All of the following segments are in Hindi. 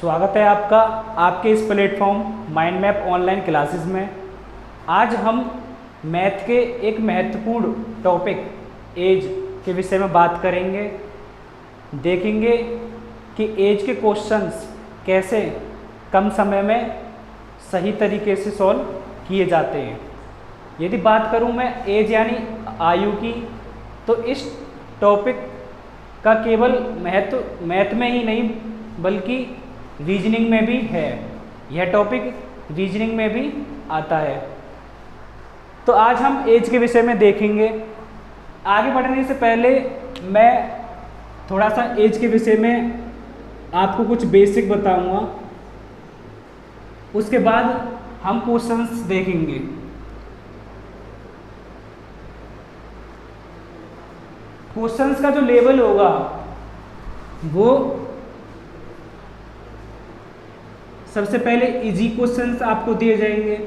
स्वागत है आपका आपके इस platform mind map online classes में। आज हम मैथ के एक महत्वपूर्ण टॉपिक एज के विषय में बात करेंगे। देखेंगे कि एज के क्वेश्चंस कैसे कम समय में सही तरीके से सॉल्व किए जाते हैं। यदि बात करूं मैं एज यानी आयु की, तो इस टॉपिक का केवल महत्व मैथ में ही नहीं बल्कि रीजनिंग में भी है। यह टॉपिक रीजनिंग में भी आता है। तो आज हम एज के विषय में देखेंगे। आगे बढ़ने से पहले मैं थोड़ा सा एज के विषय में आपको कुछ बेसिक बताऊंगा, उसके बाद हम क्वेश्चंस देखेंगे। क्वेश्चंस का जो लेवल होगा वो सबसे पहले इजी क्वेश्चंस आपको दिए जाएंगे।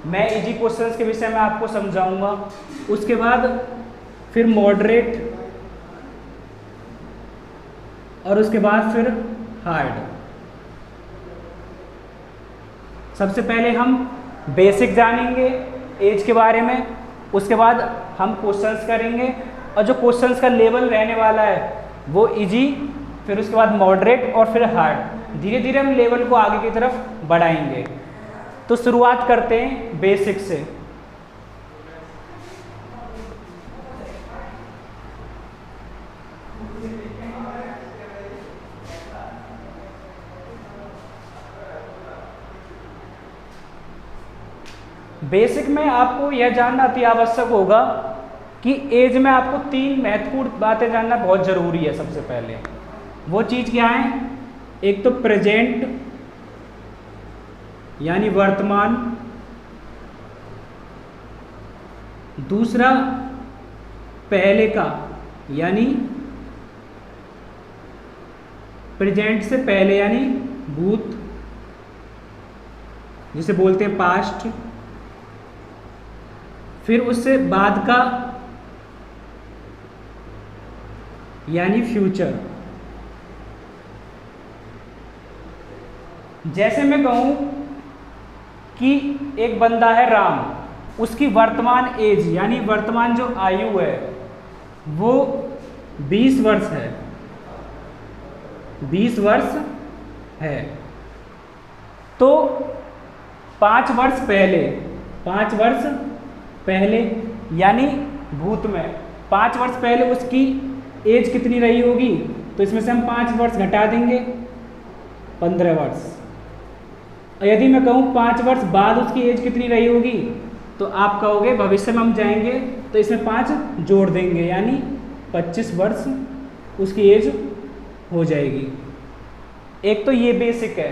मैं इजी क्वेश्चंस के विषय में आपको समझाऊंगा। उसके बाद फिर मॉडरेट और उसके बाद फिर हार्ड। सबसे पहले हम बेसिक जानेंगे एज के बारे में, उसके बाद हम क्वेश्चंस करेंगे और जो क्वेश्चंस का लेवल रहने वाला है वो इजी, फिर उसके बाद मॉडरेट और फिर हार्ड। धीरे धीरे हम लेवल को आगे की तरफ बढ़ाएंगे। तो शुरुआत करते हैं बेसिक से। बेसिक में आपको यह जानना अति आवश्यक होगा कि एज में आपको तीन महत्वपूर्ण बातें जानना बहुत ज़रूरी है। सबसे पहले वो चीज़ क्या है? एक तो प्रेजेंट यानी वर्तमान, दूसरा पहले का यानी प्रेजेंट से पहले यानी भूत, जिसे बोलते हैं पास्ट, फिर उससे बाद का यानी फ्यूचर। जैसे मैं कहूं कि एक बंदा है राम, उसकी वर्तमान एज यानी वर्तमान जो आयु है वो 20 वर्ष है। 20 वर्ष है। तो 5 वर्ष पहले यानी भूत में 5 वर्ष पहले उसकी एज कितनी रही होगी? तो इसमें से हम 5 वर्ष घटा देंगे, 15 वर्ष। और यदि मैं कहूँ 5 वर्ष बाद उसकी एज कितनी रही होगी, तो आप कहोगे भविष्य में हम जाएंगे तो इसमें 5 जोड़ देंगे यानी 25 वर्ष उसकी एज हो जाएगी। एक तो ये बेसिक है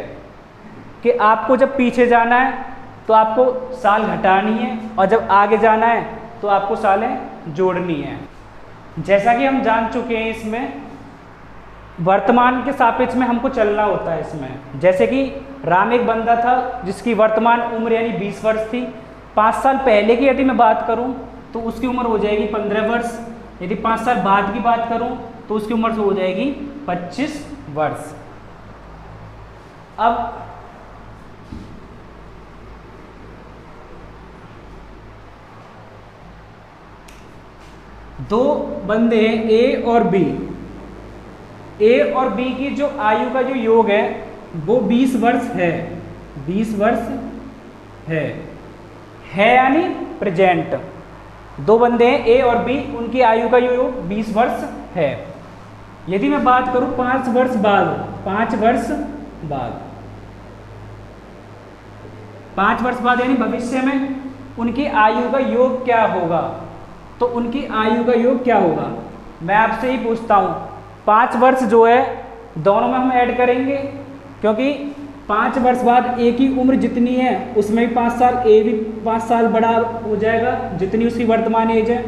कि आपको जब पीछे जाना है तो आपको साल घटानी है और जब आगे जाना है तो आपको सालें जोड़नी है। जैसा कि हम जान चुके हैं, इसमें वर्तमान के सापेक्ष में हमको चलना होता है। इसमें जैसे कि राम एक बंदा था जिसकी वर्तमान उम्र यानी 20 वर्ष थी। 5 साल पहले की यदि मैं बात करूं तो उसकी उम्र हो जाएगी 15 वर्ष। यदि 5 साल बाद की बात करूं तो उसकी उम्र हो जाएगी 25 वर्ष। अब दो बंदे हैं ए और बी। ए और बी की जो आयु का जो योग है वो 20 वर्ष है। 20 वर्ष है यानी प्रेजेंट। दो बंदे हैं ए और बी, उनकी आयु का योग 20 वर्ष है। यदि मैं बात करूं 5 वर्ष बाद, 5 वर्ष बाद यानी भविष्य में उनकी आयु का योग क्या होगा? तो उनकी आयु का योग क्या होगा? मैं आपसे ही पूछता हूँ। 5 वर्ष जो है दोनों में हम ऐड करेंगे, क्योंकि 5 वर्ष बाद ए की उम्र जितनी है उसमें भी 5 साल, ए भी 5 साल बड़ा हो जाएगा जितनी उसकी वर्तमान एज है,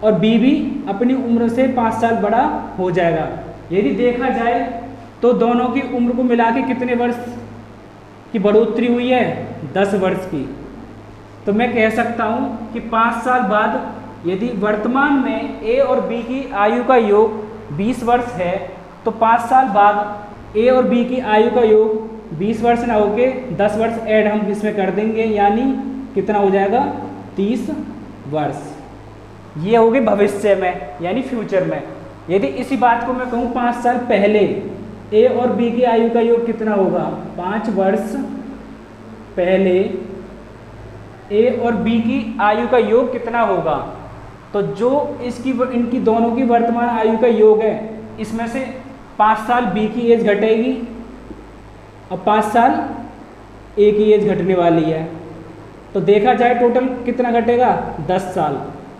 और बी भी अपनी उम्र से 5 साल बड़ा हो जाएगा। यदि देखा जाए तो दोनों की उम्र को मिला के कितने वर्ष की बढ़ोतरी हुई है? 10 वर्ष की। तो मैं कह सकता हूँ कि 5 साल बाद यदि वर्तमान में ए और बी की आयु का योग 20 वर्ष है तो 5 साल बाद ए और बी की आयु का योग 20 वर्ष ना होके 10 वर्ष ऐड हम इसमें कर देंगे, यानी कितना हो जाएगा 30 वर्ष। ये होगी भविष्य में यानी फ्यूचर में। यदि इसी बात को मैं कहूँ 5 साल पहले, ए और बी की आयु का योग कितना होगा, 5 वर्ष पहले ए और बी की आयु का योग कितना होगा, तो जो इनकी दोनों की वर्तमान आयु का योग है, इसमें से 5 साल बी की एज घटेगी और 5 साल ए की एज घटने वाली है। तो देखा जाए टोटल कितना घटेगा, 10 साल।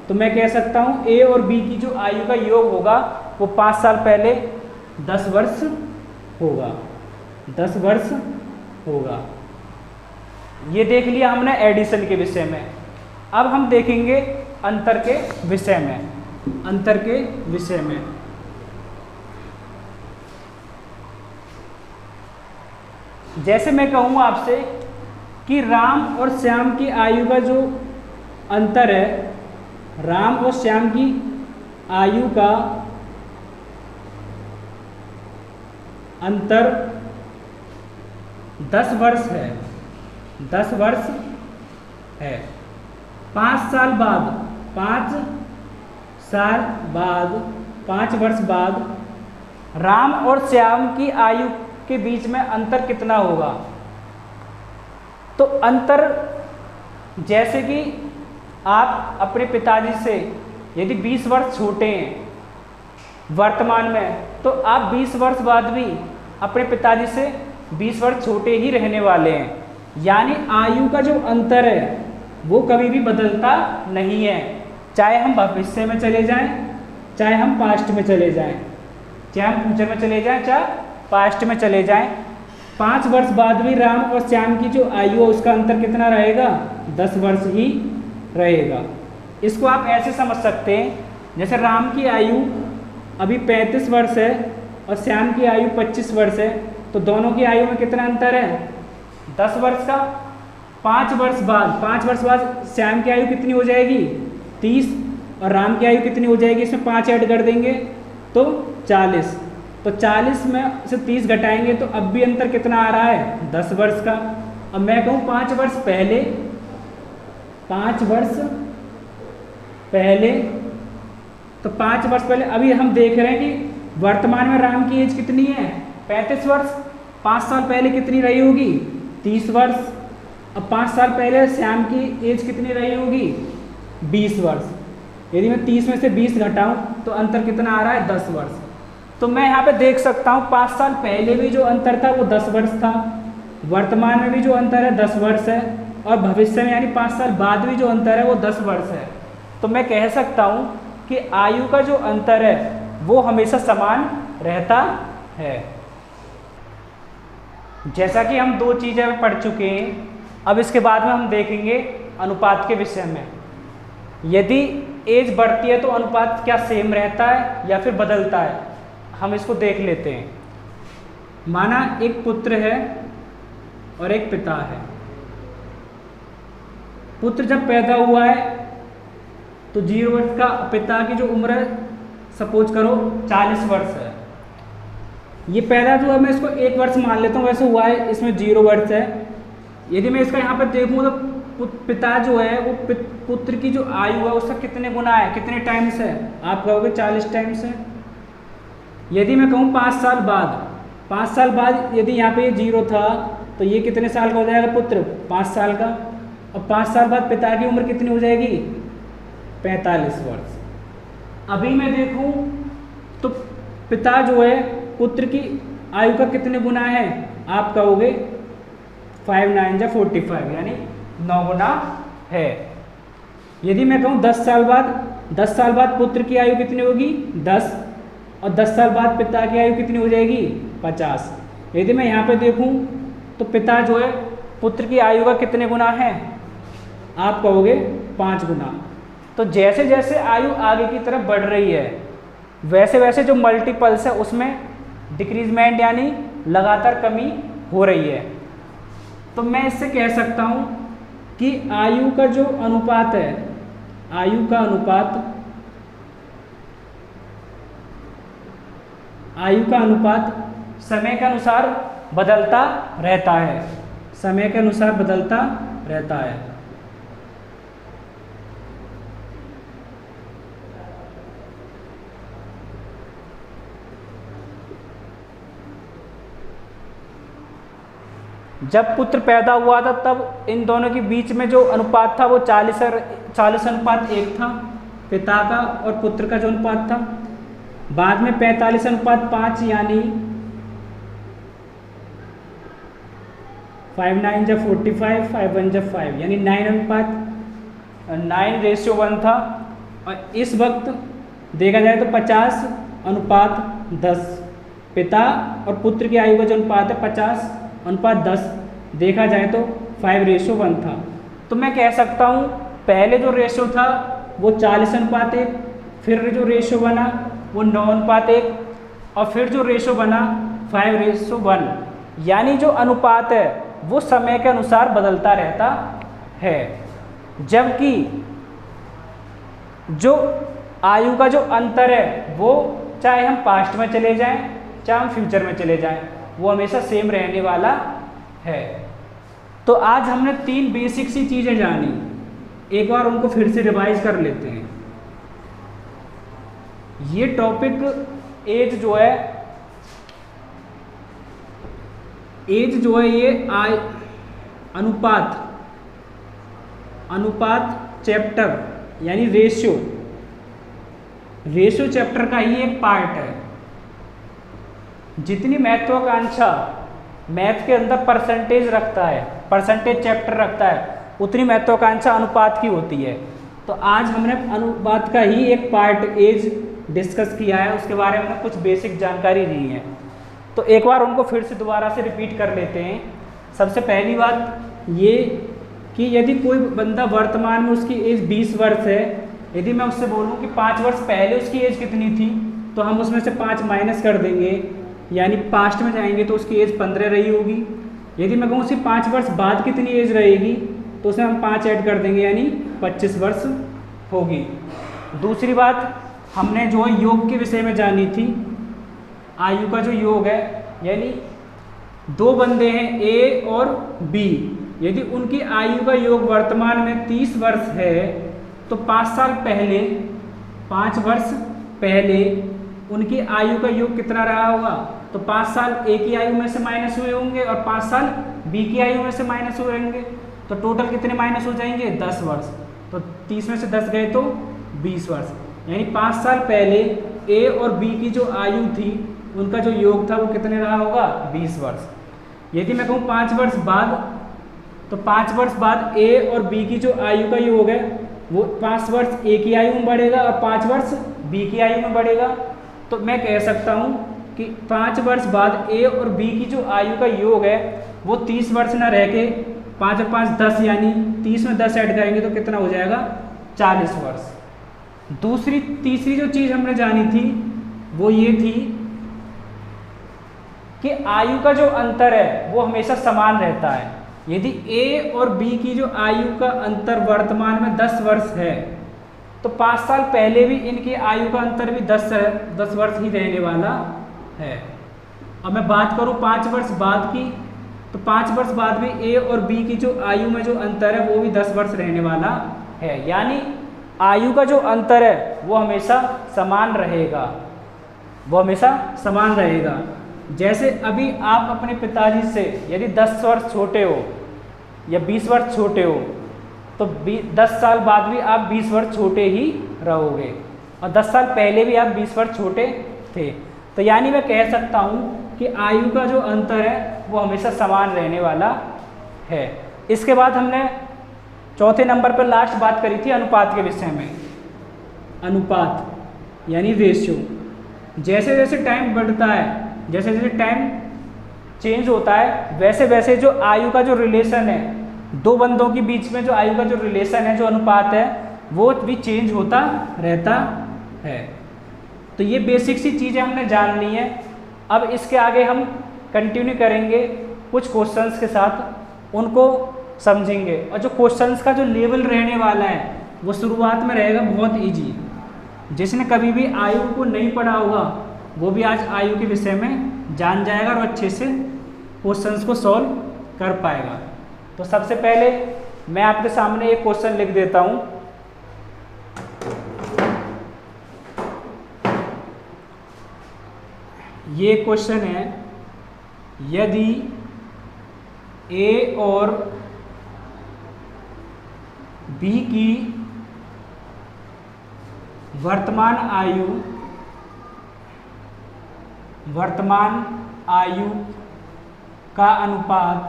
तो मैं कह सकता हूँ ए और बी की जो आयु का योग होगा वो 5 साल पहले 10 वर्ष होगा, 10 वर्ष होगा। ये देख लिया हमने एडिशन के विषय में। अब हम देखेंगे अंतर के विषय में। अंतर के विषय में जैसे मैं कहूँ आपसे कि राम और श्याम की आयु का जो अंतर है, राम और श्याम की आयु का अंतर 10 वर्ष है, 10 वर्ष है। 5 साल बाद, 5 साल बाद, 5 वर्ष बाद राम और श्याम की आयु के बीच में अंतर कितना होगा। तो अंतर जैसे कि आप अपने पिताजी से यदि 20 वर्ष छोटे हैं वर्तमान में, तो आप 20 वर्ष बाद भी अपने पिताजी से 20 वर्ष छोटे ही रहने वाले हैं। यानी आयु का जो अंतर है वो कभी भी बदलता नहीं है, चाहे हम भविष्य में चले जाएं, चाहे हम पास्ट में चले जाएं, चाहे हम फ्यूचर में चले जाएं, चाहे पास्ट में चले जाएं। 5 वर्ष बाद भी राम और श्याम की जो आयु है उसका अंतर कितना रहेगा, 10 वर्ष ही रहेगा। इसको आप ऐसे समझ सकते हैं, जैसे राम की आयु अभी 35 वर्ष है और श्याम की आयु 25 वर्ष है, तो दोनों की आयु में कितना अंतर है, 10 वर्ष का। 5 वर्ष बाद श्याम की आयु कितनी हो जाएगी, 30, और राम की आयु कितनी हो जाएगी, इसमें 5 ऐड कर देंगे तो 40। तो 40 में से 30 घटाएंगे तो अब भी अंतर कितना आ रहा है, 10 वर्ष का। अब मैं कहूँ 5 वर्ष पहले, 5 वर्ष पहले, तो 5 वर्ष पहले अभी हम देख रहे हैं कि वर्तमान में राम की एज कितनी है, 35 वर्ष। 5 साल पहले कितनी रही होगी, 30 वर्ष। अब 5 साल पहले श्याम की एज कितनी रही होगी, 20 वर्ष। यदि मैं 30 में से 20 घटाऊं तो अंतर कितना आ रहा है, 10 वर्ष। तो मैं यहाँ पे देख सकता हूँ 5 साल पहले भी जो अंतर था वो 10 वर्ष था, वर्तमान में भी जो अंतर है 10 वर्ष है, और भविष्य में यानी 5 साल बाद भी जो अंतर है वो 10 वर्ष है। तो मैं कह सकता हूँ कि आयु का जो अंतर है वो हमेशा समान रहता है। जैसा कि हम 2 चीज़ें पढ़ चुके हैं, अब इसके बाद में हम देखेंगे अनुपात के विषय में। यदि एज बढ़ती है तो अनुपात क्या सेम रहता है या फिर बदलता है, हम इसको देख लेते हैं। माना एक पुत्र है और एक पिता है। पुत्र जब पैदा हुआ है तो 0 वर्ष का, पिता की जो उम्र है सपोज करो 40 वर्ष है। ये पैदा जो है मैं इसको 1 वर्ष मान लेता हूँ, वैसे हुआ है, इसमें 0 वर्ष है। यदि मैं इसका यहाँ पर देखूँ तो पिता जो है वो पुत्र की जो आयु है उसका कितने गुना है, कितने टाइम्स है, आप कहोगे 40 टाइम्स है। यदि मैं कहूँ 5 साल बाद, 5 साल बाद यदि यहाँ पे ये 0 था तो ये कितने साल का हो जाएगा पुत्र, 5 साल का। और 5 साल बाद पिता की उम्र कितनी हो जाएगी, 45 वर्ष। अभी मैं देखूँ तो पिता जो है पुत्र की आयु का कितने गुना है, आप कहोगे 5 9 जा 45 यानी 9 गुना है। यदि मैं कहूँ 10 साल बाद, 10 साल बाद पुत्र की आयु कितनी होगी, 10, और 10 साल बाद पिता की आयु कितनी हो जाएगी, 50। यदि मैं यहाँ पे देखूँ तो पिता जो है पुत्र की आयु का कितने गुना है, आप कहोगे 5 गुना। तो जैसे जैसे आयु आगे की तरफ बढ़ रही है वैसे वैसे जो मल्टीपल्स है उसमें डिक्रीजमेंट यानी लगातार कमी हो रही है। तो मैं इससे कह सकता हूँ कि आयु का जो अनुपात है, आयु का अनुपात समय के अनुसार बदलता रहता है, समय के अनुसार बदलता रहता है। जब पुत्र पैदा हुआ था तब इन दोनों के बीच में जो अनुपात था वो 40:1 था, पिता का और पुत्र का जो अनुपात था। बाद में 45:5 यानी 5 9 जब 45, 5 1 जब 5 यानी 9:1 था। और इस वक्त देखा जाए तो 50:10, पिता और पुत्र की आयु का जो अनुपात है 50:10 देखा जाए तो 5:1 था। तो मैं कह सकता हूँ पहले जो रेशो था वो 40:1, फिर जो रेशो बना वो 9:1 और फिर जो रेशो बना 5:1, यानी जो अनुपात है वो समय के अनुसार बदलता रहता है। जबकि जो आयु का जो अंतर है वो चाहे हम पास्ट में चले जाएं चाहे हम फ्यूचर में चले जाएं वो हमेशा सेम रहने वाला है। तो आज हमने 3 बेसिक सी चीज़ें जानी, एक बार उनको फिर से रिवाइज कर लेते हैं। ये टॉपिक एज जो है ये अनुपात चैप्टर यानी रेशियो चैप्टर का ही एक पार्ट है। जितनी महत्वाकांक्षा मैथ के अंदर परसेंटेज चैप्टर रखता है उतनी महत्वाकांक्षा अनुपात की होती है। तो आज हमने अनुपात का ही एक पार्ट एज डिस्कस किया है, उसके बारे में कुछ बेसिक जानकारी दी है। तो एक बार उनको फिर से दोबारा से रिपीट कर लेते हैं। सबसे पहली बात ये कि यदि कोई बंदा वर्तमान में उसकी एज 20 वर्ष है, यदि मैं उससे बोलूँ कि 5 वर्ष पहले उसकी एज कितनी थी तो हम उसमें से 5 माइनस कर देंगे, यानी पास्ट में जाएंगे तो उसकी एज 15 रही होगी। यदि मैं कहूँ उसकी 5 वर्ष बाद कितनी एज रहेगी तो उसमें हम 5 ऐड कर देंगे यानी 25 वर्ष होगी। दूसरी बात हमने जो योग के विषय में जानी थी, आयु का जो योग है यानी 2 बंदे हैं ए और बी, यदि उनकी आयु का योग वर्तमान में 30 वर्ष है तो 5 वर्ष पहले उनकी आयु का योग कितना रहा होगा? तो 5 साल ए की आयु में से माइनस हुए होंगे और 5 साल बी की आयु में से माइनस हुए होंगे, तो टोटल कितने माइनस हो जाएंगे? 10 वर्ष। तो 30 में से 10 गए तो 20 वर्ष, यानी 5 साल पहले ए और बी की जो आयु थी उनका जो योग था वो कितने रहा होगा? 20 वर्ष। यदि मैं कहूँ 5 वर्ष बाद, तो 5 वर्ष बाद ए और बी की जो आयु का योग है वो 5 वर्ष ए की आयु में बढ़ेगा और 5 वर्ष बी की आयु में बढ़ेगा। तो मैं कह सकता हूँ कि 5 वर्ष बाद ए और बी की जो आयु का योग है वो 30 वर्ष ना रह के 5 और 5 10, यानी 30 में 10 ऐड करेंगे तो कितना हो जाएगा? 40 वर्ष। तीसरी जो चीज़ हमने जानी थी वो ये थी कि आयु का जो अंतर है वो हमेशा समान रहता है। यदि ए और बी की जो आयु का अंतर वर्तमान में 10 वर्ष है तो 5 साल पहले भी इनकी आयु का अंतर भी 10 वर्ष ही रहने वाला है। अब मैं बात करूं 5 वर्ष बाद की, तो 5 वर्ष बाद में ए और बी की जो आयु में जो अंतर है वो भी 10 वर्ष रहने वाला है, यानी आयु का जो अंतर है वो हमेशा समान रहेगा। जैसे अभी आप अपने पिताजी से यदि 10 वर्ष छोटे हो या 20 वर्ष छोटे हो तो 10 साल बाद भी आप 20 वर्ष छोटे ही रहोगे और 10 साल पहले भी आप 20 वर्ष छोटे थे। तो यानी मैं कह सकता हूँ कि आयु का जो अंतर है वो हमेशा समान रहने वाला है। इसके बाद हमने चौथे नंबर पर लास्ट बात करी थी अनुपात के विषय में। अनुपात यानी रेशियो। जैसे जैसे टाइम बढ़ता है, जैसे जैसे टाइम चेंज होता है, वैसे वैसे जो आयु का जो रिलेशन है, 2 बंदों के बीच में जो आयु का जो रिलेशन है, जो अनुपात है, वो भी चेंज होता रहता है। तो ये बेसिक सी चीज़ें हमने जान ली है। अब इसके आगे हम कंटिन्यू करेंगे कुछ क्वेश्चंस के साथ, उनको समझेंगे। और जो क्वेश्चंस का जो लेवल रहने वाला है वो शुरुआत में रहेगा बहुत इजी। जिसने कभी भी आयु को नहीं पढ़ा होगा वो भी आज आयु के विषय में जान जाएगा और अच्छे से क्वेश्चंस को सॉल्व कर पाएगा। तो सबसे पहले मैं आपके सामने एक क्वेश्चन लिख देता हूं। ये क्वेश्चन है, यदि ए और बी की वर्तमान आयु का अनुपात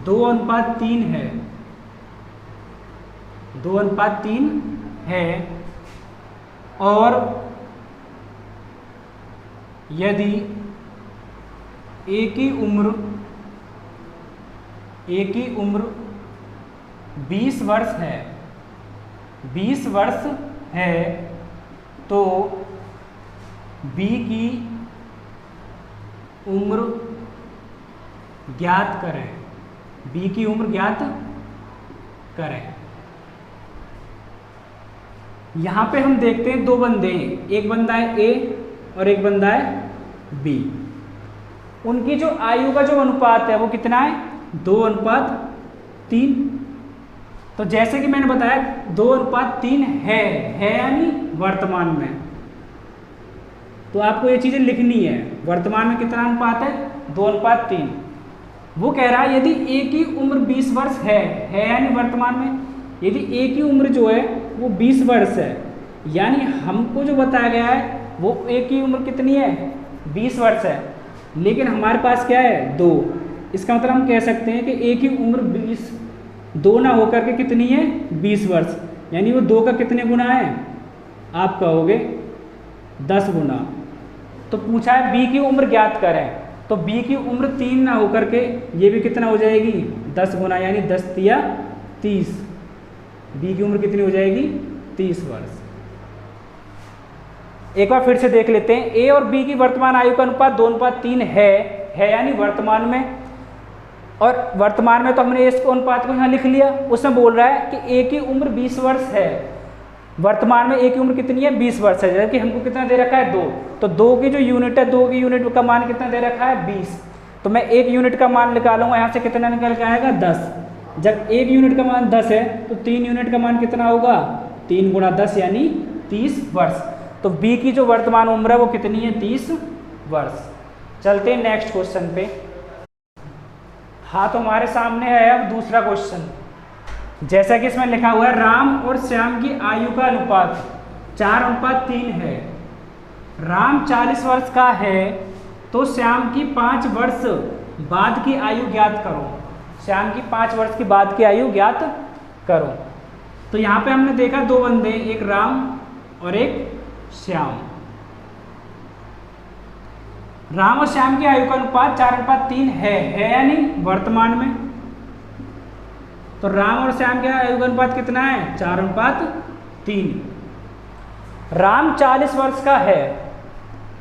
2:3 है, 2:3 है, और यदि ए की उम्र 20 वर्ष है, 20 वर्ष है, तो बी की उम्र ज्ञात करें, बी की उम्र ज्ञात करें। यहां पे हम देखते हैं दो बंदे हैं, एक बंदा है ए और एक बंदा है बी। उनकी जो आयु का जो अनुपात है वो कितना है, 2:3। तो जैसे कि मैंने बताया 2:3 है यानी वर्तमान में, तो आपको ये चीजें लिखनी है। वर्तमान में कितना अनुपात है, 2:3। वो कह रहा है यदि ए की उम्र 20 वर्ष है यानी वर्तमान में, यदि ए की उम्र जो है वो 20 वर्ष है, यानी हमको जो बताया गया है वो ए की उम्र कितनी है, 20 वर्ष है, लेकिन हमारे पास क्या है, 2। इसका मतलब हम कह सकते हैं कि ए की उम्र 20, 2 ना होकर के कितनी है, 20 वर्ष, यानी वो 2 का कितने गुना है, आप कहोगे 10 गुना। तो पूछा है बी की उम्र ज्ञात करें, तो बी की उम्र 3 ना होकर के ये भी कितना हो जाएगी, 10 गुना, यानी 10 तिया 30। बी की उम्र कितनी हो जाएगी, 30 वर्ष। एक बार फिर से देख लेते हैं, ए और बी की वर्तमान आयु का अनुपात 2:3 है यानी वर्तमान में, और वर्तमान में तो हमने इस अनुपात को यहाँ लिख लिया। उसमें बोल रहा है कि ए की उम्र 20 वर्ष है, वर्तमान में ए की उम्र कितनी है, 20 वर्ष है, जबकि हमको कितना दे रखा है, 2। तो 2 की जो यूनिट है, 2 की यूनिट का मान कितना दे रखा है, 20। तो मैं 1 यूनिट का मान निकालूंगा, यहाँ से कितना निकल के आएगा, 10। जब 1 यूनिट का मान 10 है तो 3 यूनिट का मान कितना होगा, 3 × 10 यानी 30 वर्ष। तो बी की जो वर्तमान उम्र है वो कितनी है, 30 वर्ष। चलते हैं नेक्स्ट क्वेश्चन पे। हाँ, तो हमारे सामने है अब दूसरा क्वेश्चन। जैसा कि इसमें लिखा हुआ है, राम और श्याम की आयु का अनुपात 4:3 है। राम 40 वर्ष का है तो श्याम की 5 वर्ष बाद की आयु ज्ञात करो। श्याम की 5 वर्ष की बाद की आयु ज्ञात करो। तो यहाँ पे हमने देखा 2 बंदे, एक राम और एक श्याम। राम और श्याम की आयु का अनुपात 4:3 है यानी वर्तमान में। तो राम और श्याम का आयु का अनुपात कितना है, 4:3। राम 40 वर्ष का है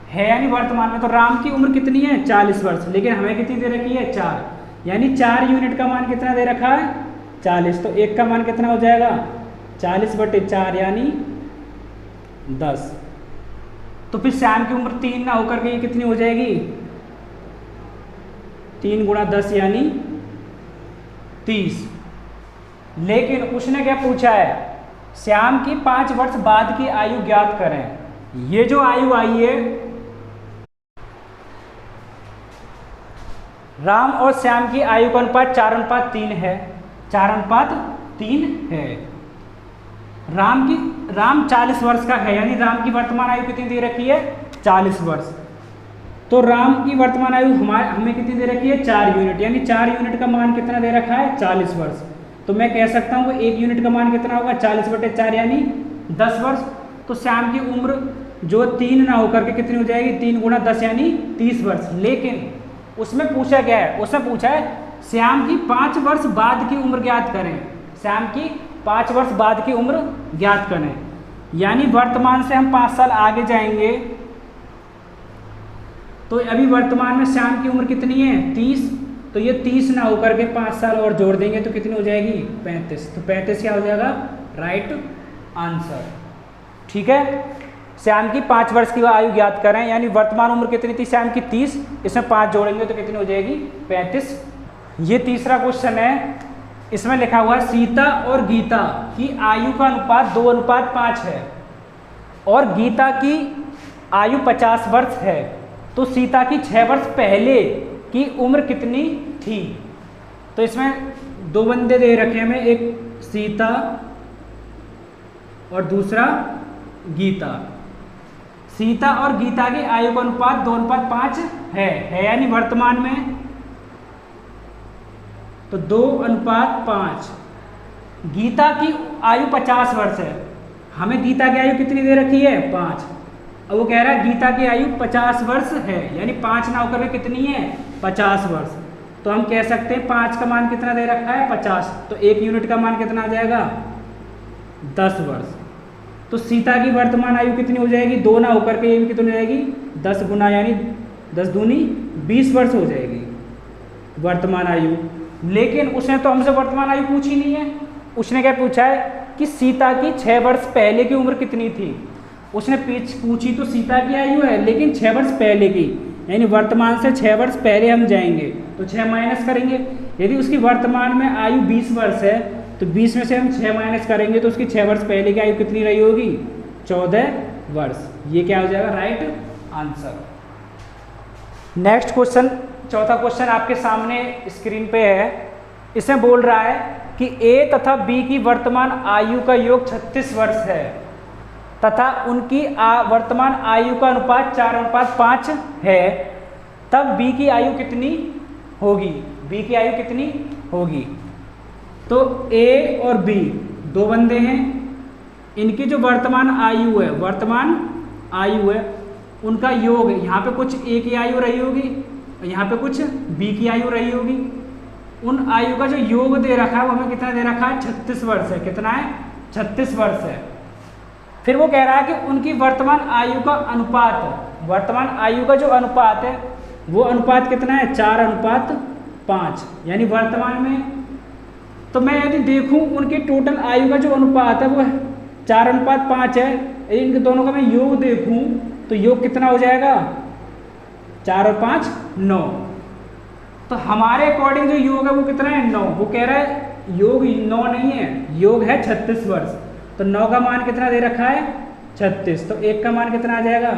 यानी वर्तमान में, तो राम की उम्र कितनी है, 40 वर्ष, लेकिन हमें कितनी दे रखी है, 4, यानी 4 यूनिट का मान कितना दे रखा है, 40। तो 1 का मान कितना हो जाएगा, 40/4 यानी 10। तो फिर श्याम की उम्र 3 ना होकर के ये कितनी हो जाएगी, 3 × 10 यानी 30। लेकिन उसने क्या पूछा है, श्याम की 5 वर्ष बाद की आयु ज्ञात करें। ये जो आयु आई है, राम और श्याम की आयु का अनुपात 4:3 है, 4:3 है। राम 40 वर्ष का है, यानी राम की वर्तमान आयु कितनी दे रखी है, 40 वर्ष। तो राम की वर्तमान आयु हमें कितनी दे रखी है, 4 यूनिट, यानी 4 यूनिट का मान कितना दे रखा है, 40 वर्ष। तो मैं कह सकता हूँ कि 1 यूनिट का मान कितना होगा, 40/4 यानी 10 वर्ष। तो श्याम की उम्र जो 3 ना होकर के कितनी हो जाएगी, 3 × 10 यानी 30 वर्ष। लेकिन उसमें पूछा क्या है, उसमें पूछा है श्याम की 5 वर्ष बाद की उम्र ज्ञात करें। श्याम की 5 वर्ष बाद की उम्र ज्ञात करें, यानी वर्तमान से हम 5 साल आगे जाएंगे। तो अभी वर्तमान में श्याम की उम्र कितनी है, 30। तो ये 30 ना होकर के 5 साल और जोड़ देंगे तो कितनी हो जाएगी, 35। तो 35 क्या हो जाएगा, राइट आंसर। ठीक है, श्याम की 5 वर्ष की आयु ज्ञात करें, यानी वर्तमान उम्र कितनी थी श्याम की 30, इसमें 5 जोड़ेंगे तो कितनी हो जाएगी 35। ये तीसरा क्वेश्चन है, इसमें लिखा हुआ है सीता और गीता की आयु का अनुपात 2:5 है और गीता की आयु 50 वर्ष है, तो सीता की 6 वर्ष पहले की उम्र कितनी थी। तो इसमें 2 बंदे दे रखे हैं हमें, एक सीता और दूसरा गीता। सीता और गीता की आयु का अनुपात 2:5 है यानी वर्तमान में तो 2:5। गीता की आयु 50 वर्ष है, हमें गीता की आयु कितनी दे रखी है 5। अब वो कह रहा है गीता की आयु 50 वर्ष है, यानी 5 ना होकर के कितनी है 50 वर्ष। तो हम कह सकते हैं 5 का मान कितना दे रखा है 50, तो 1 यूनिट का मान कितना आ जाएगा 10 वर्ष। तो सीता की वर्तमान आयु कितनी हो जाएगी, 2 ना होकर के ये भी कितनी हो जाएगी 10 गुना, यानी 10 दूनी 20 वर्ष हो जाएगी वर्तमान आयु। लेकिन उसने तो हमसे वर्तमान आयु पूछी नहीं है, उसने क्या पूछा है कि सीता की 6 वर्ष पहले की उम्र कितनी थी। उसने पूछी तो सीता की आयु है, लेकिन 6 वर्ष पहले की, यानी वर्तमान से 6 वर्ष पहले हम जाएंगे तो 6 माइनस करेंगे। यदि उसकी वर्तमान में आयु 20 वर्ष है तो 20 में से हम 6 माइनस करेंगे तो उसकी 6 वर्ष पहले की आयु कितनी रही होगी 14 वर्ष। ये क्या हो जाएगा राइट आंसर। नेक्स्ट क्वेश्चन, चौथा क्वेश्चन आपके सामने स्क्रीन पे है। इसमें बोल रहा है कि ए तथा बी की वर्तमान आयु का योग 36 वर्ष है तथा उनकी वर्तमान आयु का अनुपात 4:5 है, तब बी की आयु कितनी होगी। बी की आयु कितनी होगी। तो ए और बी 2 बंदे हैं, इनकी जो वर्तमान आयु है उनका योग, यहाँ पे कुछ ए की आयु रही होगी, यहाँ पे कुछ बी की आयु रही होगी। उन आयु का जो योग दे रखा है वो हमें कितना दे रखा है 36 वर्ष है। कितना है 36 वर्ष है। फिर वो कह रहा है कि उनकी वर्तमान आयु का अनुपात, वर्तमान आयु का जो अनुपात है वो अनुपात कितना है 4:5, यानी वर्तमान में। तो मैं यदि देखूं उनकी टोटल आयु का जो अनुपात है वो 4:5 है, यदि इनके दोनों का मैं योग देखूं तो योग कितना हो जाएगा 4 और 5 9। तो हमारे अकॉर्डिंग जो योग है वो कितना है 9। वो कह रहा है योग 9 नहीं है, योग है 36 वर्ष। तो 9 का मान कितना दे रखा है 36, तो 1 का मान कितना आ जाएगा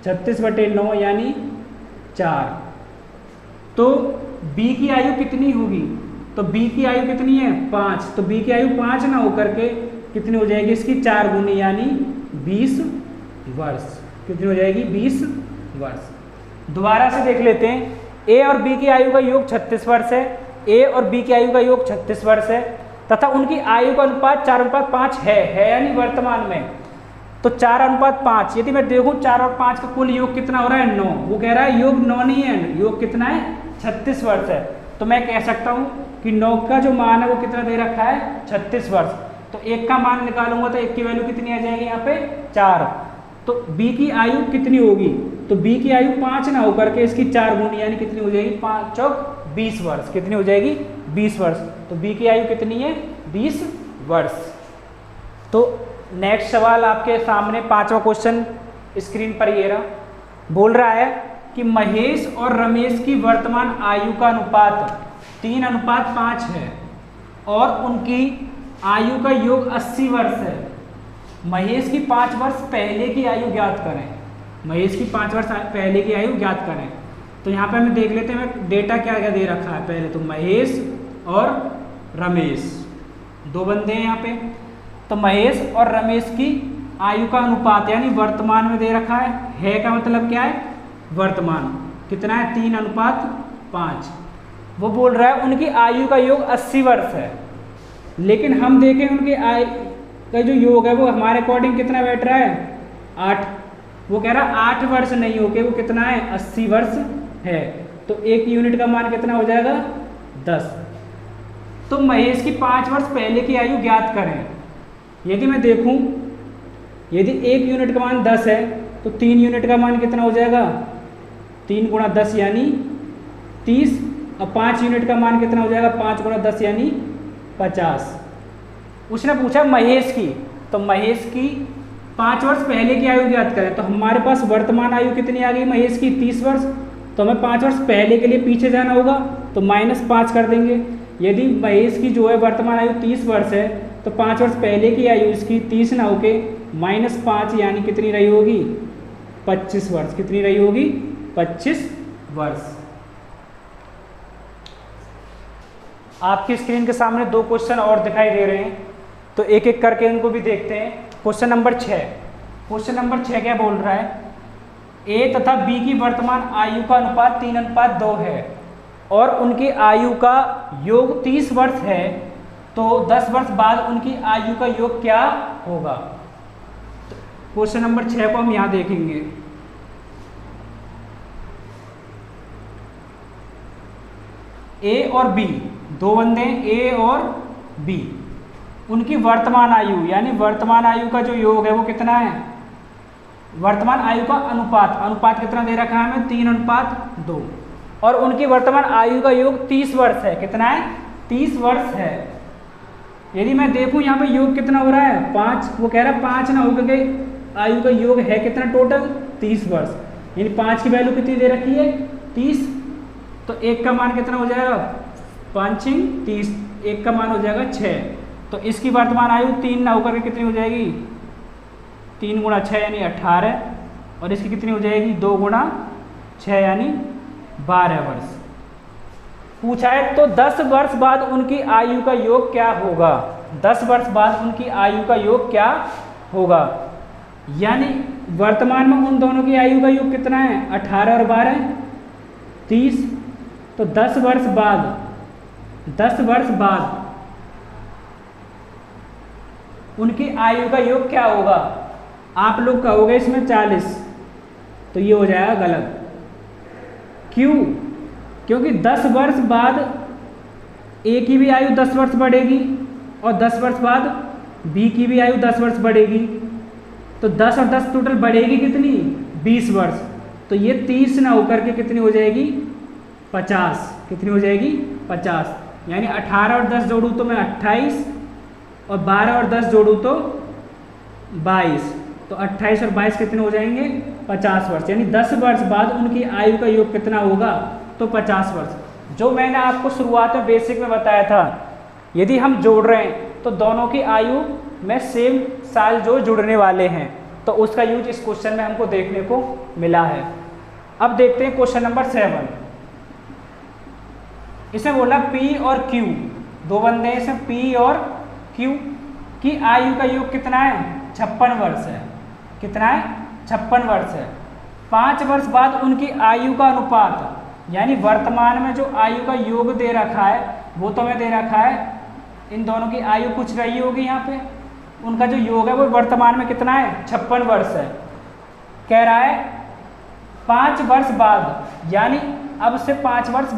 36/9 यानी 4। तो B की आयु कितनी होगी, तो B की आयु कितनी है 5, तो B की आयु 5 ना होकर के कितनी हो जाएगी इसकी 4 गुनी यानी 20 वर्ष। कितनी हो जाएगी 20 वर्ष। दोबारा से देख लेते हैं, A और B की आयु का योग 36 वर्ष है, A और B की आयु का योग 36 वर्ष है तथा उनकी आयु का अनुपात 4:5 है यानी वर्तमान में। तो 4:5, यदि मैं देखूं 4 और 5 का कुल योग कितना हो रहा है 9। वो कह रहा है योग 9 नहीं है, योग कितना है 36 वर्ष है। तो मैं कह सकता हूं कि 9 का जो मान है वो कितना दे रखा है 36 वर्ष। तो 1 का मान निकालूंगा तो 1 की वैल्यू कितनी आ जाएगी यहाँ पे 4। तो B की आयु कितनी होगी, तो B की आयु 5 ना होकर के इसकी 4 गुनी यानी कितनी हो जाएगी 5 चौक 20 वर्ष। कितनी हो जाएगी 20 वर्ष। तो B की आयु कितनी है 20 वर्ष। तो नेक्स्ट सवाल आपके सामने 5वां क्वेश्चन स्क्रीन पर ये रहा। बोल रहा है कि महेश और रमेश की वर्तमान आयु का अनुपात 3:5 है और उनकी आयु का योग 80 वर्ष है। महेश की 5 वर्ष पहले की आयु ज्ञात करें। महेश की 5 वर्ष पहले की आयु ज्ञात करें। तो यहाँ पे हमें देख लेते हैं डेटा क्या क्या दे रखा है। पहले तो महेश और रमेश 2 बंदे हैं यहाँ पे। तो महेश और रमेश की आयु का अनुपात यानी वर्तमान में दे रखा है का मतलब क्या है वर्तमान। कितना है 3:5। वो बोल रहा है उनकी आयु का योग 80 वर्ष है, लेकिन हम देखें उनकी आयु का जो योग है वो हमारे अकॉर्डिंग कितना बैठ रहा है 8। वो कह रहा है 8 वर्ष नहीं होके वो कितना है 80 वर्ष है। तो 1 यूनिट का मान कितना हो जाएगा 10। तो महेश की 5 वर्ष पहले की आयु ज्ञात करें। यदि मैं देखूं यदि 1 यूनिट का मान 10 है तो 3 यूनिट का मान कितना हो जाएगा 3 गुणा 10 यानी 30। और 5 यूनिट का मान कितना हो जाएगा 5 गुणा 10 यानी 50। उसने पूछा महेश की, तो महेश की 5 वर्ष पहले की आयु ज्ञात करें, तो हमारे पास वर्तमान आयु कितनी आ गई महेश की 30 वर्ष, तो हमें 5 वर्ष पहले के लिए पीछे जाना होगा, तो -5 कर देंगे। यदि महेश की जो है वर्तमान आयु 30 वर्ष है, तो 5 वर्ष पहले की आयु इसकी 30 ना होके -5 यानी कितनी रही होगी 25 वर्ष। कितनी रही होगी 25 वर्ष। आपकी स्क्रीन के सामने 2 क्वेश्चन और दिखाई दे रहे हैं, तो एक एक करके इनको भी देखते हैं। क्वेश्चन नंबर 6, क्वेश्चन नंबर 6 क्या बोल रहा है, ए तथा बी की वर्तमान आयु का अनुपात 3:2 है और उनकी आयु का योग 30 वर्ष है, तो 10 वर्ष बाद उनकी आयु का योग क्या होगा। क्वेश्चन नंबर 6 को हम यहाँ देखेंगे। ए और बी, 2 बंदे ए और बी, उनकी वर्तमान आयु यानी वर्तमान आयु का जो योग है वो कितना है, वर्तमान आयु का अनुपात, अनुपात कितना दे रखा है हमें 3:2, और उनकी वर्तमान आयु का योग 30 वर्ष है। कितना है 30 वर्ष है। यदि मैं देखूं यहाँ पे योग कितना हो रहा है 5, वो कह रहा है 5 ना हो क्योंकि आयु का योग है कितना टोटल 30 वर्ष, यानी 5 की वैल्यू कितनी दे रखी है 30, तो 1 का मान कितना हो जाएगा 5 × 30, 1 का मान हो जाएगा 6, तो इसकी वर्तमान आयु 3 ना होकर के कितनी हो जाएगी 3 × 6 यानी 18, और इसकी कितनी हो जाएगी 2 × 6 यानी 12 वर्ष। पूछा है तो 10 वर्ष बाद उनकी आयु का योग क्या होगा, 10 वर्ष बाद उनकी आयु का योग क्या होगा, यानी वर्तमान में उन दोनों की आयु का योग कितना है 18 और 12 30, तो 10 वर्ष बाद उनकी आयु का योग क्या होगा। आप लोग कहोगे इसमें 40, तो ये हो जाएगा गलत। क्यों, क्योंकि 10 वर्ष बाद ए की भी आयु 10 वर्ष बढ़ेगी और 10 वर्ष बाद बी की भी आयु 10 वर्ष बढ़ेगी, तो 10 और 10 टोटल बढ़ेगी कितनी 20 वर्ष, तो ये 30 ना होकर के कितनी हो जाएगी 50। कितनी हो जाएगी 50, यानी 18 और 10 जोड़ूँ तो मैं 28 और 12 और 10 जोड़ूँ तो 22, तो 28 और 22 कितने हो जाएंगे 50 वर्ष, यानी 10 वर्ष बाद उनकी आयु का योग कितना होगा तो 50 वर्ष। जो मैंने आपको शुरुआत में बेसिक में बताया था, यदि हम जोड़ रहे हैं तो दोनों की आयु में सेम साल जो जुड़ने वाले हैं, तो उसका यूज इस क्वेश्चन में हमको देखने को मिला है। अब देखते हैं क्वेश्चन नंबर 7। इसमें बोला P और Q, 2 बंदे हैं, इसमें P और Q की आयु का योग कितना है 56 वर्ष है। कितना है 56 वर्ष है। 5 वर्ष बाद उनकी आयु का अनुपात, यानी वर्तमान में जो आयु का योग दे रखा है वो तो हमें दे रखा है, इन दोनों की आयु कुछ रही होगी यहाँ पे, उनका जो योग है वो वर्तमान में कितना है 56 वर्ष है। कह रहा है 5 वर्ष बाद, यानी अब से 5 वर्ष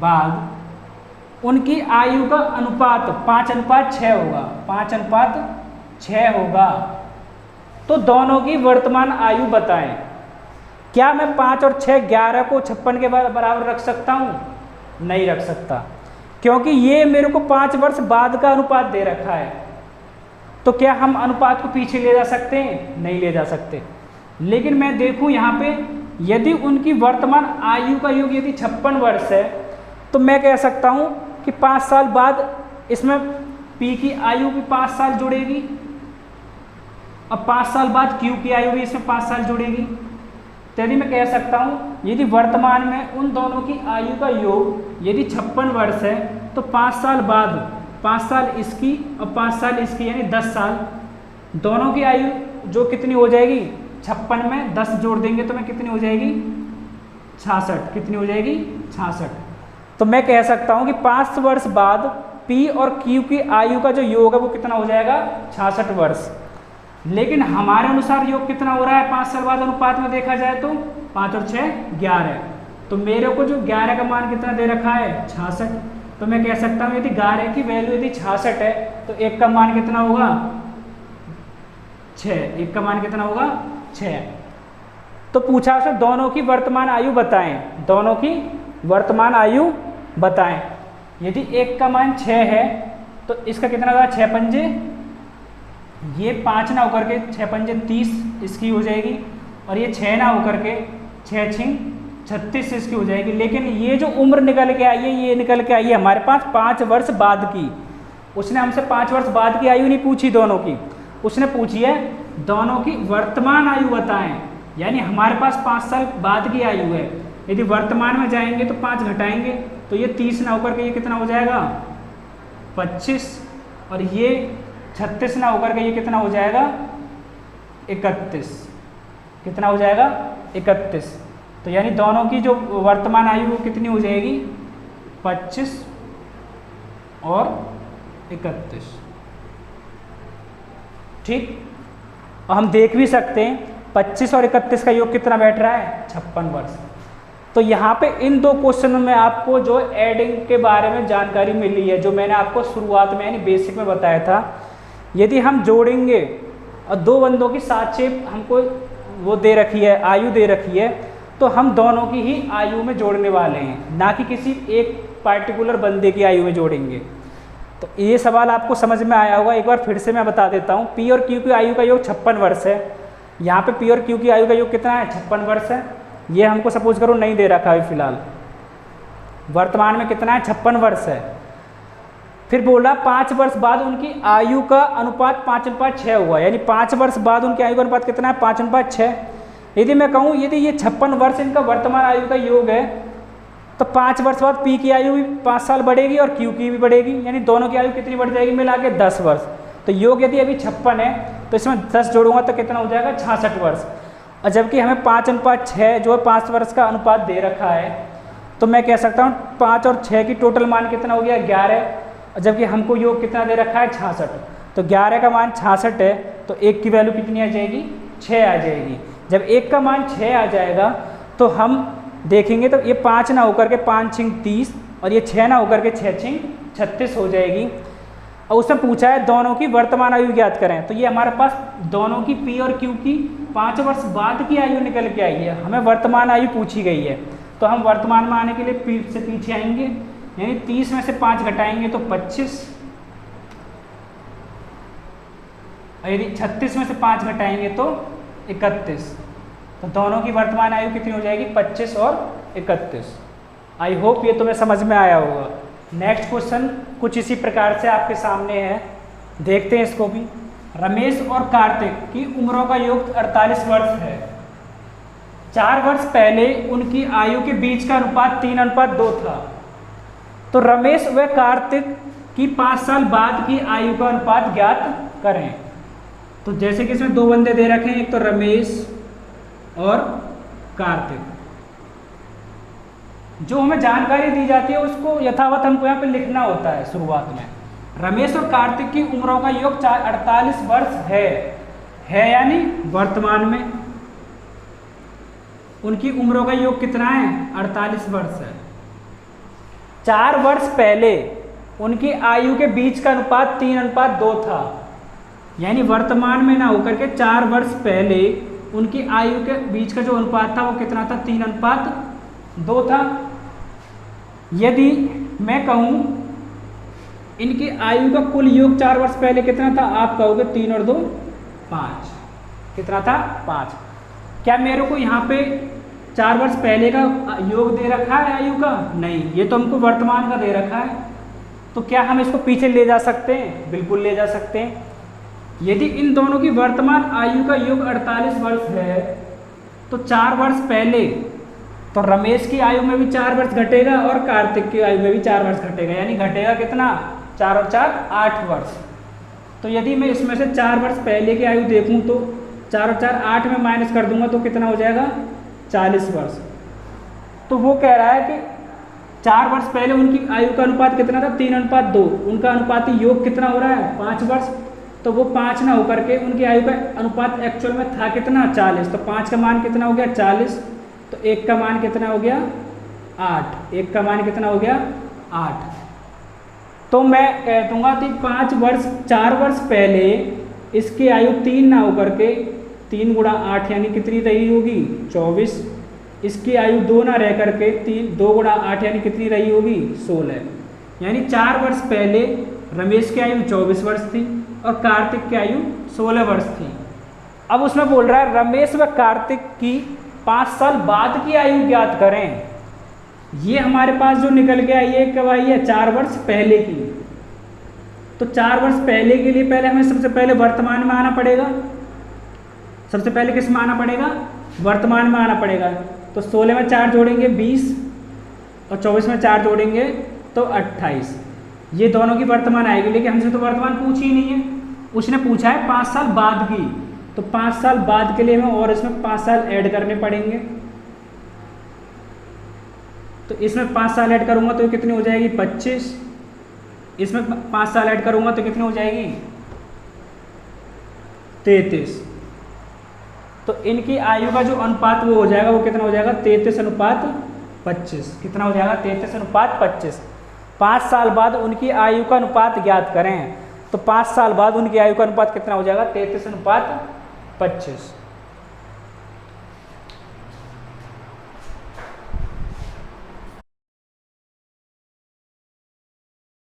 बाद उनकी आयु का अनुपात 5:6 होगा, 5:6 होगा। तो दोनों की वर्तमान आयु बताएं। क्या मैं 5 और 6 11 को 56 के बराबर रख सकता हूँ? नहीं रख सकता, क्योंकि ये मेरे को 5 वर्ष बाद का अनुपात दे रखा है। तो क्या हम अनुपात को पीछे ले जा सकते हैं? नहीं ले जा सकते। लेकिन मैं देखूं यहाँ पे, यदि उनकी वर्तमान आयु का योग यदि 56 वर्ष है, तो मैं कह सकता हूँ कि 5 साल बाद इसमें P की आयु भी 5 साल जुड़ेगी, अब 5 साल बाद Q की आयु भी इसमें 5 साल जुड़ेगी। तो यदि मैं कह सकता हूँ यदि वर्तमान में उन दोनों की आयु का योग यदि 56 वर्ष है, तो 5 साल बाद 5 साल इसकी और 5 साल इसकी, यानी 10 साल, दोनों की आयु जो कितनी हो जाएगी 56 में 10 जोड़ देंगे तो मैं कितनी हो जाएगी 66। कितनी हो जाएगी 66। तो मैं कह सकता हूँ कि 5 वर्ष बाद P और Q की आयु का जो योग है वो कितना हो जाएगा 66 वर्ष। लेकिन हमारे अनुसार योग कितना हो रहा है 5 साल बाद अनुपात में देखा जाए तो 5 और 6 11, तो मेरे को जो 11 का मान कितना दे रखा है 66। तो मैं कह सकता हूँ यदि 11 की वैल्यू यदि 66 है तो 1 का मान कितना होगा 6, 1 का मान कितना होगा 6। तो पूछा उसने दोनों की वर्तमान आयु बताएं, दोनों की वर्तमान आयु बताएं। यदि 1 का मान 6 है तो इसका कितना होगा 6 पंजे ये 5 ना होकर के 6 पंजे 30 इसकी हो जाएगी, और ये 6 ना होकर के 6 छिंग 36 इसकी हो जाएगी। लेकिन ये जो उम्र निकल के आई है, ये निकल के आई है हमारे पास 5 वर्ष बाद की। उसने हमसे 5 वर्ष बाद की आयु नहीं पूछी दोनों की, उसने पूछी है दोनों की वर्तमान आयु बताएं। यानी हमारे पास 5 साल बाद की आयु है, यदि वर्तमान में जाएंगे तो 5 घटाएंगे तो ये 30 ना होकर के ये कितना हो जाएगा 25, और ये 36 ना होकर के ये कितना हो जाएगा 31। कितना हो जाएगा 31। तो यानी दोनों की जो वर्तमान आयु वो कितनी हो जाएगी 25 और 31। ठीक, और हम देख भी सकते हैं 25 और 31 का योग कितना बैठ रहा है 56 वर्ष। तो यहाँ पे इन दो क्वेश्चनों में आपको जो एडिंग के बारे में जानकारी मिली है, जो मैंने आपको शुरुआत में यानी बेसिक में बताया था, यदि हम जोड़ेंगे और दो बंदों की सापेक्ष हमको वो दे रखी है, आयु दे रखी है, तो हम दोनों की ही आयु में जोड़ने वाले हैं, ना कि किसी एक पार्टिकुलर बंदे की आयु में जोड़ेंगे। तो ये सवाल आपको समझ में आया होगा। एक बार फिर से मैं बता देता हूँ, पी और क्यू की आयु का योग 56 वर्ष है। यहाँ पे पी और क्यू की आयु का योग कितना है 56 वर्ष है। ये हमको सपोज करो नहीं दे रखा है फिलहाल, वर्तमान में कितना है 56 वर्ष है। फिर बोला 5 वर्ष बाद उनकी आयु का अनुपात 5:6 हुआ, यानी 5 वर्ष बाद उनकी आयु का अनुपात कितना है 5:6। यदि मैं कहूँ यदि ये 56 वर्ष इनका वर्तमान आयु का योग है, तो 5 वर्ष बाद पी की आयु भी 5 साल बढ़ेगी और क्यू की भी बढ़ेगी, यानी दोनों की आयु कितनी बढ़ जाएगी मिला के 10 वर्ष। तो योग यदि अभी 56 है तो इसमें 10 जोड़ूंगा तो कितना हो जाएगा 66 वर्ष। और जबकि हमें 5:6 जो है 5 वर्ष का अनुपात दे रखा है, तो मैं कह सकता हूँ 5 और 6 की टोटल मान कितना हो गया 11, और जबकि हमको योग कितना दे रखा है 66। तो 11 का मान 66 है, तो 1 की वैल्यू कितनी आ जाएगी 6 आ जाएगी। जब 1 का मान 6 आ जाएगा तो हम देखेंगे तो ये 5 ना होकर के 5 छिंग 30 और ये 6 ना होकर के 6 छिंग 36 हो जाएगी। और उसमें पूछा है दोनों की वर्तमान आयु ज्ञात करें, तो ये हमारे पास दोनों की पी और क्यू की 5 वर्ष बाद की आयु निकल के आई है, हमें वर्तमान आयु पूछी गई है। तो हम वर्तमान में आने के लिए पी से पीछे आएंगे, यानी 30 में से 5 घटाएंगे तो 25, और यदि 36 में से 5 घटाएंगे तो 31। तो दोनों की वर्तमान आयु कितनी हो जाएगी 25 और 31। आई होप ये तुम्हें समझ में आया होगा। नेक्स्ट क्वेश्चन कुछ इसी प्रकार से आपके सामने है, देखते हैं इसको भी। रमेश और कार्तिक की उम्रों का योग 48 वर्ष है। 4 वर्ष पहले उनकी आयु के बीच का अनुपात 3:2 था। तो रमेश व कार्तिक की 5 साल बाद की आयु का अनुपात ज्ञात करें। तो जैसे कि इसमें 2 बंदे दे रखे हैं, एक तो रमेश और कार्तिक। जो हमें जानकारी दी जाती है उसको यथावत हमको यहाँ पे लिखना होता है शुरुआत में। रमेश और कार्तिक की उम्रों का योग 48 वर्ष है यानी वर्तमान में उनकी उम्रों का योग कितना है 48 वर्ष है। 4 वर्ष पहले उनकी आयु के बीच का अनुपात 3:2 था, यानी वर्तमान में ना होकर के 4 वर्ष पहले उनकी आयु के बीच का जो अनुपात था वो कितना था 3:2 था। यदि मैं कहूँ इनकी आयु का कुल योग 4 वर्ष पहले कितना था, आप कहोगे 3 और 2 5। कितना था 5। क्या मेरे को यहाँ पे 4 वर्ष पहले का योग दे रखा है आयु का? नहीं, ये तो हमको वर्तमान का दे रखा है। तो क्या हम इसको पीछे ले जा सकते हैं? बिल्कुल ले जा सकते हैं। यदि इन दोनों की वर्तमान आयु का योग 48 वर्ष है, तो 4 वर्ष पहले तो रमेश की आयु में भी 4 वर्ष घटेगा और कार्तिक की आयु में भी 4 वर्ष घटेगा, यानी घटेगा कितना 4 और 4 8 वर्ष। तो यदि मैं इसमें से 4 वर्ष पहले की आयु देखूं तो 4 और 4 8 में माइनस कर दूंगा तो कितना हो जाएगा 40 वर्ष। तो वो कह रहा है कि 4 वर्ष पहले उनकी आयु का अनुपात कितना था 3:2, उनका अनुपाती योग कितना हो रहा है 5 वर्ष। तो वो 5 ना होकर के उनकी आयु का अनुपात एक्चुअल में था कितना 40। तो 5 का मान कितना हो गया 40, तो 1 का मान कितना हो गया 8। 1 का मान कितना हो गया 8। तो मैं कह दूंगा कि 4 वर्ष पहले इसकी आयु 3 ना होकर के 3 × 8 यानी कितनी रही होगी 24। इसकी आयु 2 ना रह करके 2 × 8 यानी कितनी रही होगी 16। यानी 4 वर्ष पहले रमेश की आयु 24 वर्ष थी और कार्तिक की आयु 16 वर्ष थी। अब उसमें बोल रहा है रमेश व कार्तिक की 5 साल बाद की आयु ज्ञात करें। ये हमारे पास जो निकल के आई है कब आई है, 4 वर्ष पहले की। तो 4 वर्ष पहले के लिए पहले हमें सबसे पहले वर्तमान में आना पड़ेगा। सबसे पहले किस में आना पड़ेगा, वर्तमान में आना पड़ेगा। तो 16 में 4 जोड़ेंगे 20 और 24 में 4 जोड़ेंगे तो 28। ये दोनों की वर्तमान आएगी, लेकिन हमसे तो वर्तमान पूछी ही नहीं है। उसने पूछा है 5 साल बाद की, तो 5 साल बाद के लिए हमें और इसमें 5 साल ऐड करने पड़ेंगे। तो इसमें 5 साल ऐड करूंगा तो कितनी हो जाएगी 25। इसमें 5 साल ऐड करूंगा तो कितनी हो जाएगी 33। तो इनकी आयु का जो अनुपात वो हो जाएगा, वो कितना हो जाएगा 33:25। कितना हो जाएगा 33:25। 5 साल बाद उनकी आयु का अनुपात ज्ञात करें। तो 5 साल बाद उनकी आयु का अनुपात कितना हो जाएगा 33:25।